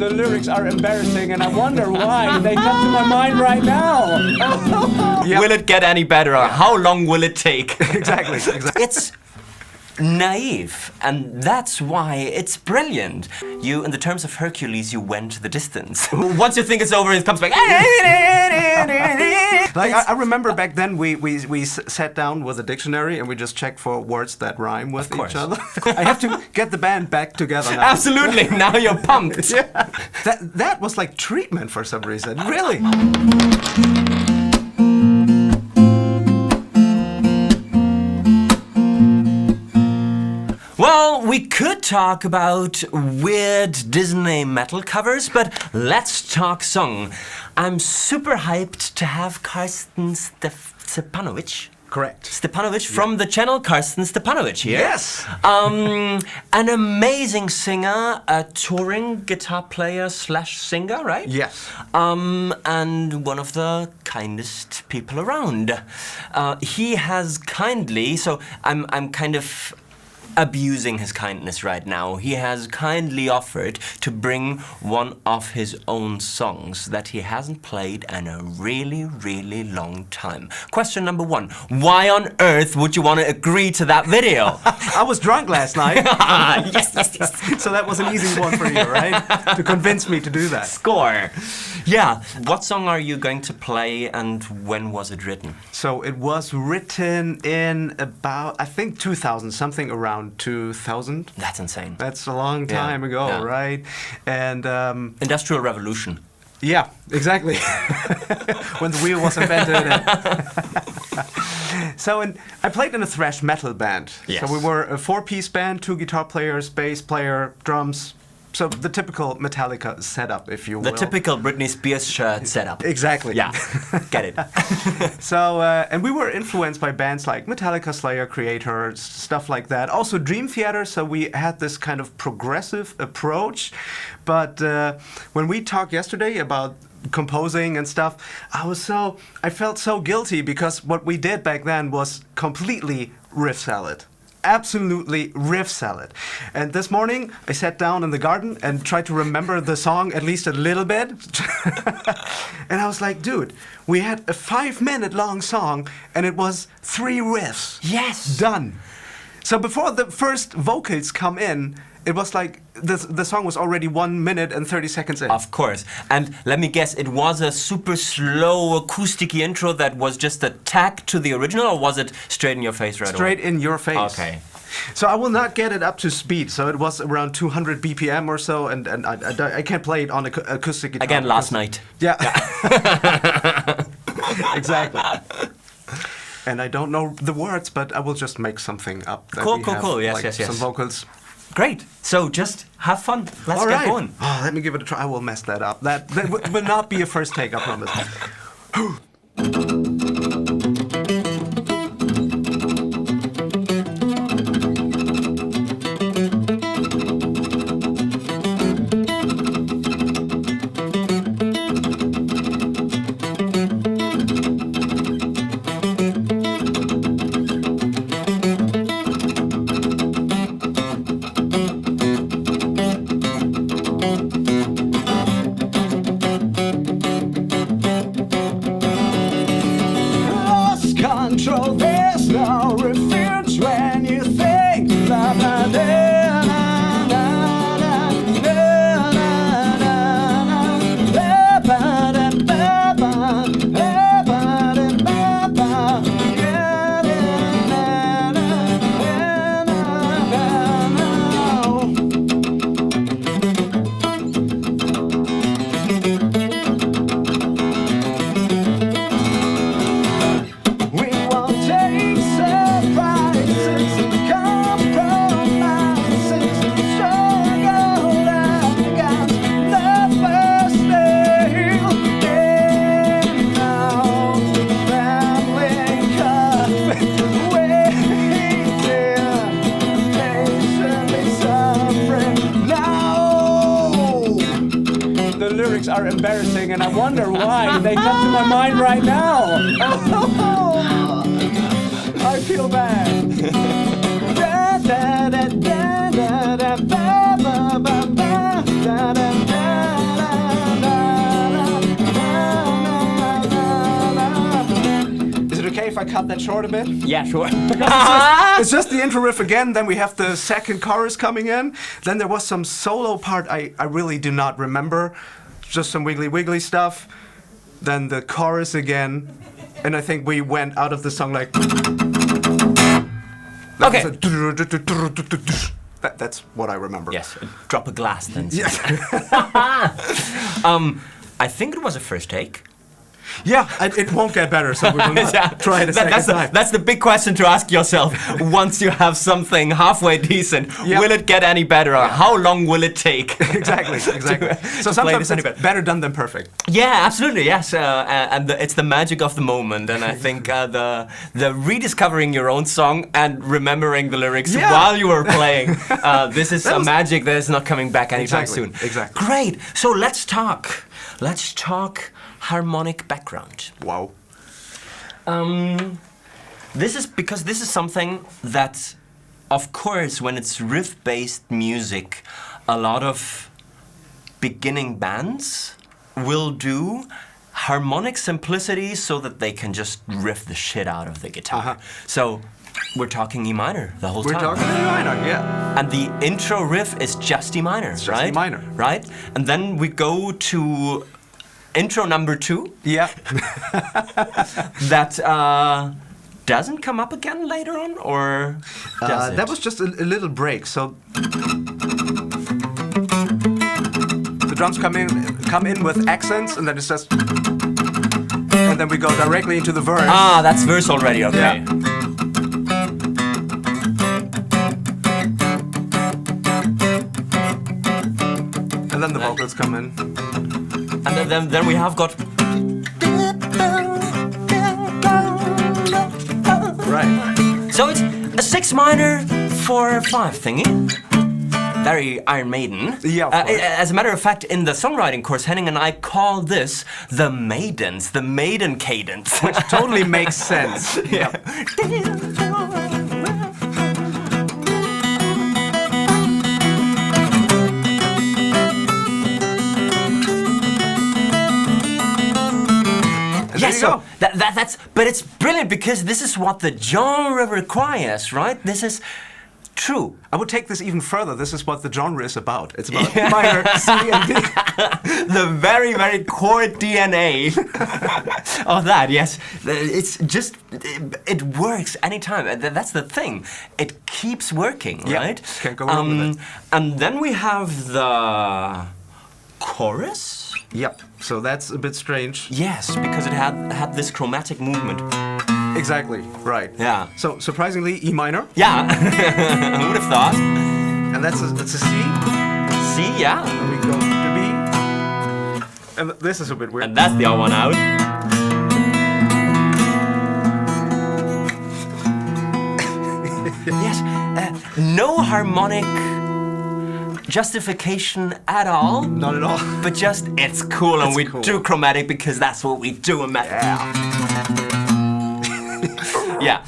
The lyrics are embarrassing, and I wonder why. They come to my mind right now. Yep. Will it get any better? Or how long will it take? Exactly. It's naive, and that's why it's brilliant. You, in the terms of Hercules, you went the distance. Once you think it's over, it comes back. Like, I remember back then we sat down with a dictionary and we just checked for words that rhyme with each other. I have to get the band back together now. Absolutely, now you're pumped. Yeah. That was like treatment for some reason, really. Well, we could talk about weird Disney metal covers, but let's talk song. I'm super hyped to have Carsten Stepanowicz. Correct. Stepanowicz from the channel Carsten Stepanowicz here. Yes! An amazing singer, a touring guitar player / singer, right? Yes. And one of the kindest people around. He has kindly, so I'm kind of abusing his kindness right now. He has kindly offered to bring one of his own songs that he hasn't played in a really, really long time. Question number 1, why on earth would you want to agree to that video? I was drunk last night. Yes. So that was an easy one for you, right? To convince me to do that. Score. Yeah. What song are you going to play and when was it written? So it was written in about, I think 2000, something around 2000. That's insane. That's a long time ago, right? And Industrial Revolution. yeah, exactly. When the wheel was invented. So I played in a thrash metal band. Yes. So we were a 4-piece band, 2 guitar players, bass player, drums. So the typical Metallica setup, if you will. The typical Britney Spears shirt setup. Exactly. Yeah, get it. So, and we were influenced by bands like Metallica, Slayer, Creator, stuff like that. Also Dream Theater, so we had this kind of progressive approach. But when we talked yesterday about composing and stuff, I felt so guilty because what we did back then was completely riff salad. Absolutely riff salad. And this morning I sat down in the garden and tried to remember the song at least a little bit. And I was like, dude, we had a 5-minute long song and it was 3 riffs. Yes. Done. So before the first vocals come in, it was like the song was already 1 minute and 30 seconds in. Of course. And let me guess, it was a super slow acoustic-y intro that was just a tag to the original, or was it straight in your face right away? Straight in your face. Okay. So I will not get it up to speed. So it was around 200 BPM or so, and I can't play it on acoustic guitar. Again, last night. Yeah. Exactly. And I don't know the words, but I will just make something up. Cool. Yes, like yes. Some vocals. Great. So just have fun. Let's get going. Oh, let me give it a try. I will mess that up. That will not be a first take, I promise. Control, there's no refuge when you think la la la la la la lyrics are embarrassing, and I wonder why. They come to my mind right now. I feel bad. Da, da, da, da, da, da, ba, ba, ba, ba, da, da, da. I cut that short a bit? Yeah, sure. It's just the intro riff again, then we have the second chorus coming in. Then there was some solo part I really do not remember. Just some wiggly stuff. Then the chorus again. And I think we went out of the song like... Okay. That's what I remember. Yes, drop a glass then. Yes. I think it was a first take. Yeah, it won't get better, so we will not try it a second time. That's the big question to ask yourself. Once you have something halfway decent, will it get any better, or how long will it take? Exactly. So sometimes it's better done than perfect. Yeah, absolutely, yes. And it's the magic of the moment, and I think the rediscovering your own song and remembering the lyrics while you were playing, this is a magic that is not coming back anytime soon. Exactly. Great. So let's talk harmonic background. Wow. This is something that, of course, when it's riff-based music, a lot of beginning bands will do harmonic simplicity so that they can just riff the shit out of the guitar. So we're talking E minor the whole time. We're talking E minor, yeah. And the intro riff is just E minor, it's just right? E minor. Right? And then we go to intro number 2. Yeah. That doesn't come up again later on, or does it? That was just a little break. So the drums come in with accents, and then it's just, and then we go directly into the verse. Ah, that's verse already. Okay. Yeah. And then the vocals come in. And then we have got... Right. So it's a 6 minor 4/5 thingy. Very Iron Maiden. Yeah, of course. As a matter of fact, in the songwriting course, Henning and I call this the Maiden cadence. Which totally makes sense. Yeah. Yeah, so but it's brilliant because this is what the genre requires, right? This is true. I would take this even further. This is what the genre is about. It's about minor, C, and D. The very, very core DNA of that, yes. It's just, it works anytime. That's the thing. It keeps working, right? Can't go wrong with it. And then we have the chorus. Yep. So that's a bit strange. Yes, because it had this chromatic movement. Exactly. Right. Yeah. So surprisingly, E minor. Yeah. Who would have thought? And that's a C. C, yeah. And we go to B. And this is a bit weird. And that's the odd one out. Yes. No harmonic justification at all. Not at all. But just, it's cool and we do chromatic because that's what we do in metal. Yeah.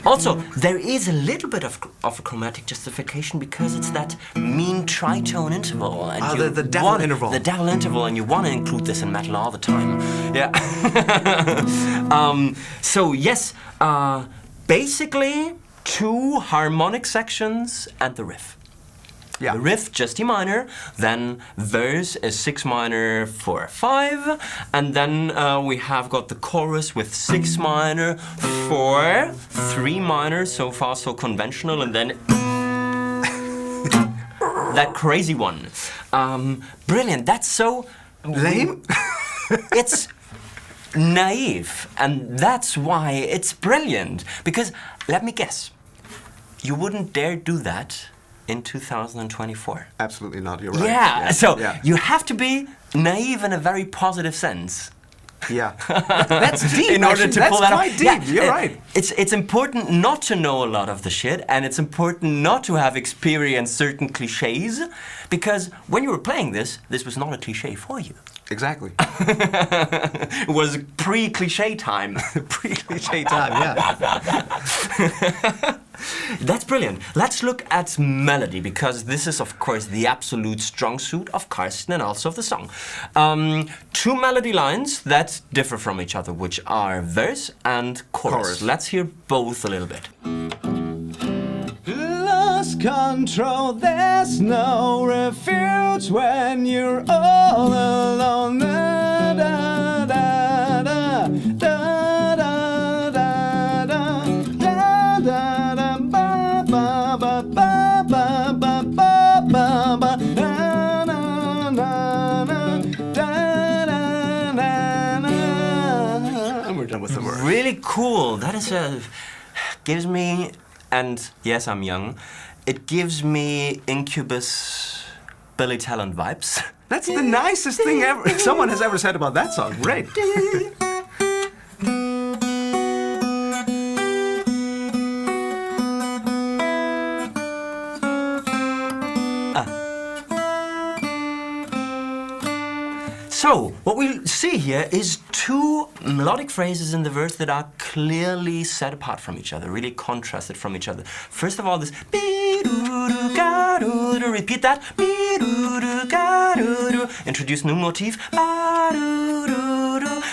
Also, there is a little bit of a chromatic justification because it's that mean tritone interval. And the devil interval. The devil interval, and you want to include this in metal all the time. Yeah. So yes, basically 2 harmonic sections and the riff. Yeah. The riff, just E minor, then verse is 6 minor 4/5, and then we have got the chorus with 6 minor 4, 3 minor, so far so conventional, and then that crazy one. Brilliant, that's so... Lame? It's naive, and that's why it's brilliant. Because, let me guess, you wouldn't dare do that in 2024. Absolutely not, you're right. Yeah, so you have to be naive in a very positive sense. Yeah. That's deep. In order to pull that off. That's quite deep, you're right. It's important not to know a lot of the shit, and it's important not to have experienced certain cliches, because when you were playing this was not a cliche for you. Exactly. It was pre-cliche time. Pre-cliche time, yeah. That's brilliant. Let's look at melody, because this is, of course, the absolute strong suit of Carsten and also of the song. Two melody lines that differ from each other, which are verse and chorus. Let's hear both a little bit. Lost control, there's no refuge when you're all alone. Da, da, da, da, da, da, da, da, da, da, ba, ba, ba, ba, ba, ba, ba, ba, ba, na, na, na, na, da, da, na, na. And we're done with the word. Really cool. That is gives me, and yes, I'm young, it gives me Incubus Billy Talent vibes. That's the nicest thing ever someone has ever said about that song. Great. So, what we see here is two melodic phrases in the verse that are clearly set apart from each other, really contrasted from each other. First of all, this repeat that. Introduce new motif. And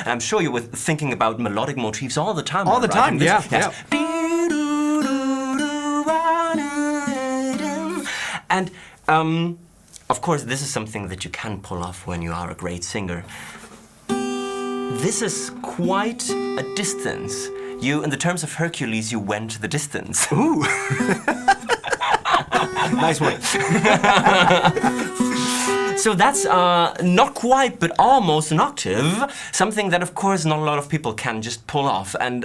I'm sure you were thinking about melodic motifs all the time. All the time, yeah. Yes. And of course, this is something that you can pull off when you are a great singer. This is quite a distance. You, in the terms of Hercules, you went the distance. Ooh. Nice one. So that's not quite, but almost an octave. Something that, of course, not a lot of people can just pull off. And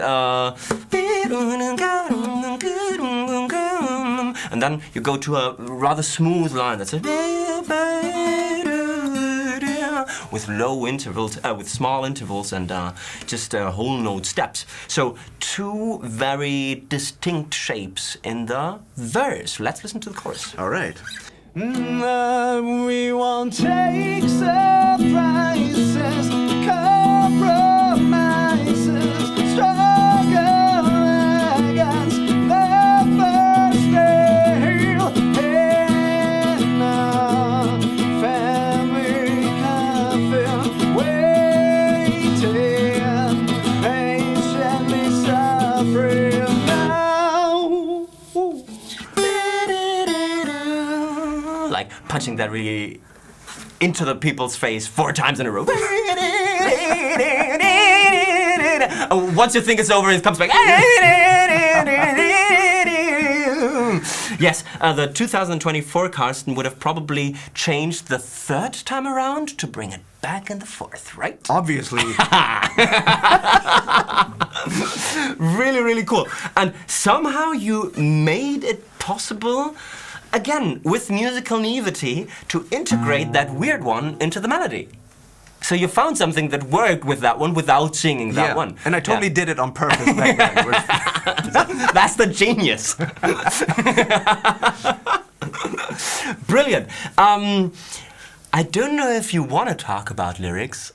then you go to a rather smooth line that's with low intervals, with small intervals, and just whole note steps. So two very distinct shapes in the verse. Let's listen to the chorus. All right. We won't take surprises, compromises, struggle against the first nail in a family coffin, waiting, patiently suffering now. Like punching that really into the people's face 4 times in a row. Once you think it's over, it comes back. Yes, the 2024 Carsten would have probably changed the 3rd time around to bring it back in the 4th, right? Obviously. Really, really cool. And somehow you made it possible, again, with musical naivety, to integrate that weird one into the melody. So you found something that worked with that one without singing that one. And I totally did it on purpose back then. That's the genius. Brilliant. I don't know if you want to talk about lyrics.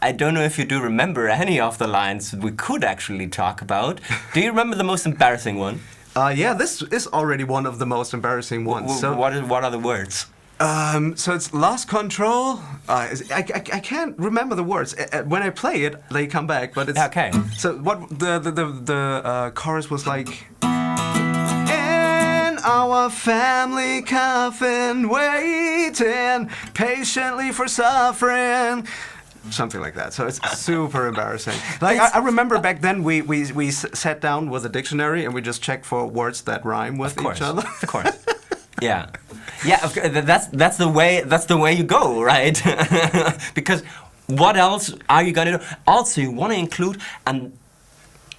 I don't know if you do remember any of the lines we could actually talk about. Do you remember the most embarrassing one? Yeah, this is already one of the most embarrassing ones. So, what are the words? so it's lost control. I can't remember the words. When I play it, they come back. But it's okay. So what the chorus was like? In our family coffin, waiting patiently for suffering. Something like that. So it's super embarrassing. Like I remember back then we sat down with a dictionary and we just checked for words that rhyme with each other. Of course. Yeah. Yeah, of course, that's the way you go, right? Because what else are you going to do? Also, you want to include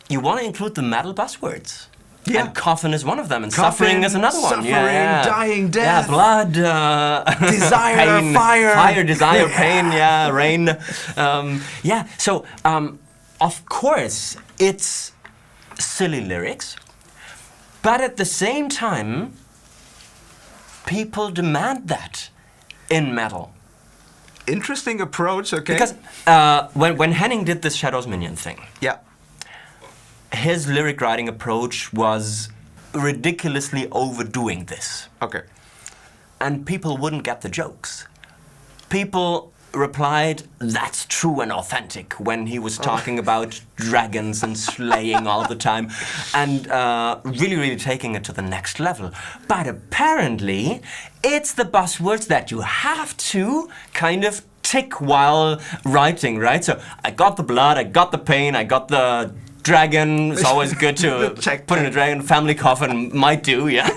the metal buzzwords. Yeah. And coffin is one of them, and suffering is another one. Suffering, dying, death. Yeah, blood, desire, pain, fire, desire, pain, rain. Yeah, so of course it's silly lyrics, but at the same time, people demand that in metal. Interesting approach, okay. Because when Henning did this Shadows Minion thing, yeah, his lyric writing approach was ridiculously overdoing this. Okay. And people wouldn't get the jokes. People replied, that's true and authentic, when he was talking about dragons and slaying all the time, and really, really taking it to the next level. But apparently, it's the buzzwords that you have to kind of tick while writing, right? So I got the blood, I got the pain, I got the dragon. It's always good to put in a dragon. Family coffin might do, yeah.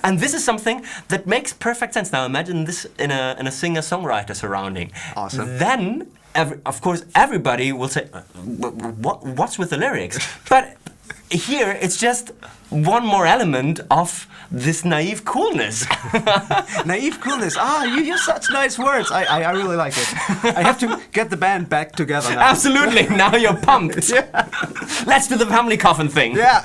And this is something that makes perfect sense. Now imagine this in a singer-songwriter surrounding. Awesome. Then, of course, everybody will say, what's with the lyrics? But here, it's just one more element of this naive coolness. Naive coolness. Ah, you use such nice words. I really like it. I have to get the band back together now. Absolutely. Now you're pumped. Yeah. Let's do the family coffin thing. Yeah.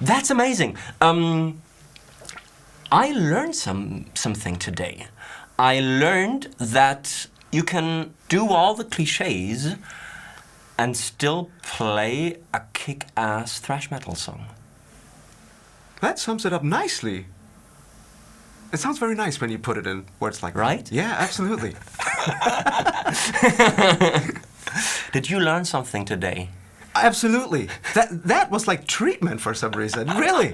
That's amazing. I learned something today. I learned that you can do all the cliches and still play a kick-ass thrash metal song. That sums it up nicely. It sounds very nice when you put it in words like that. Right? Yeah, absolutely. Did you learn something today? Absolutely. That was like treatment for some reason. Really.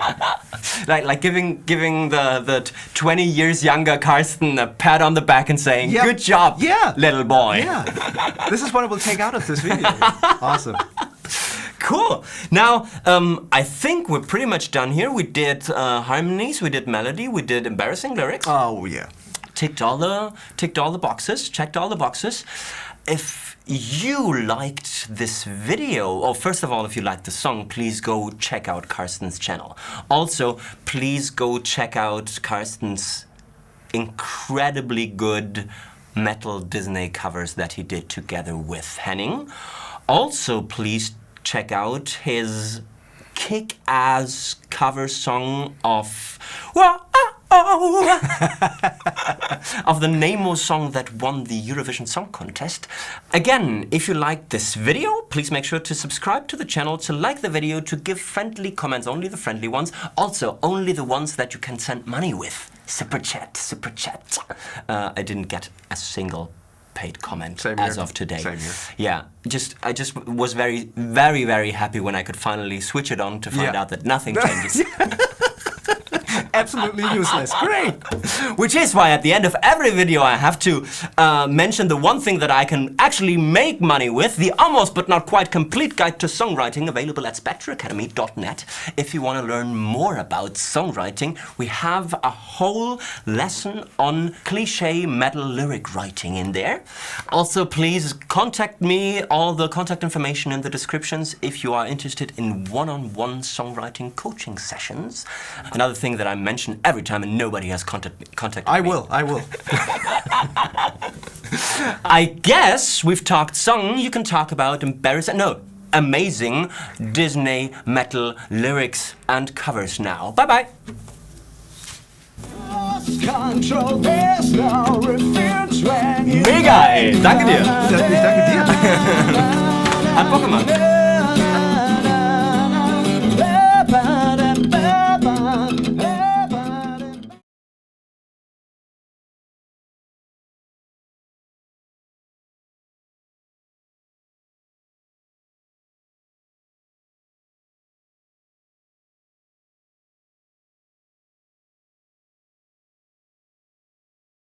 like giving the 20 years younger Carsten a pat on the back and saying, Yep. good job, Yeah. little boy. Yeah. This is what I will take out of this video. Awesome. Cool. Now, I think we're pretty much done here. We did harmonies, we did melody, we did embarrassing lyrics. Oh, yeah. Ticked all the boxes, checked all the boxes. If you liked this video, or first of all, if you liked the song, please go check out Carsten's channel. Also, please go check out Carsten's incredibly good metal Disney covers that he did together with Henning. Also, please check out his kick-ass cover song of of the Nemo song that won the Eurovision Song Contest. Again, if you liked this video, please make sure to subscribe to the channel, to like the video, to give friendly comments, only the friendly ones. Also, only the ones that you can send money with. Super chat, super chat. I didn't get a single paid comment as of today. Same here. Yeah, I just was very, very, very happy when I could finally switch it on to find out that nothing changes. Absolutely useless. Great. Which is why at the end of every video I have to mention the one thing that I can actually make money with, the almost but not quite complete guide to songwriting, available at spectreacademy.net. If you want to learn more about songwriting, we have a whole lesson on cliché metal lyric writing in there. Also, please contact me, all the contact information in the descriptions if you are interested in one-on-one songwriting coaching sessions. Another thing that I mention every time and nobody has contacted me. I will. I guess we've talked song, you can talk about amazing Disney metal lyrics and covers now. Bye-bye. Mega, ey. Danke dir. Danke dir. Hat Bock gemacht.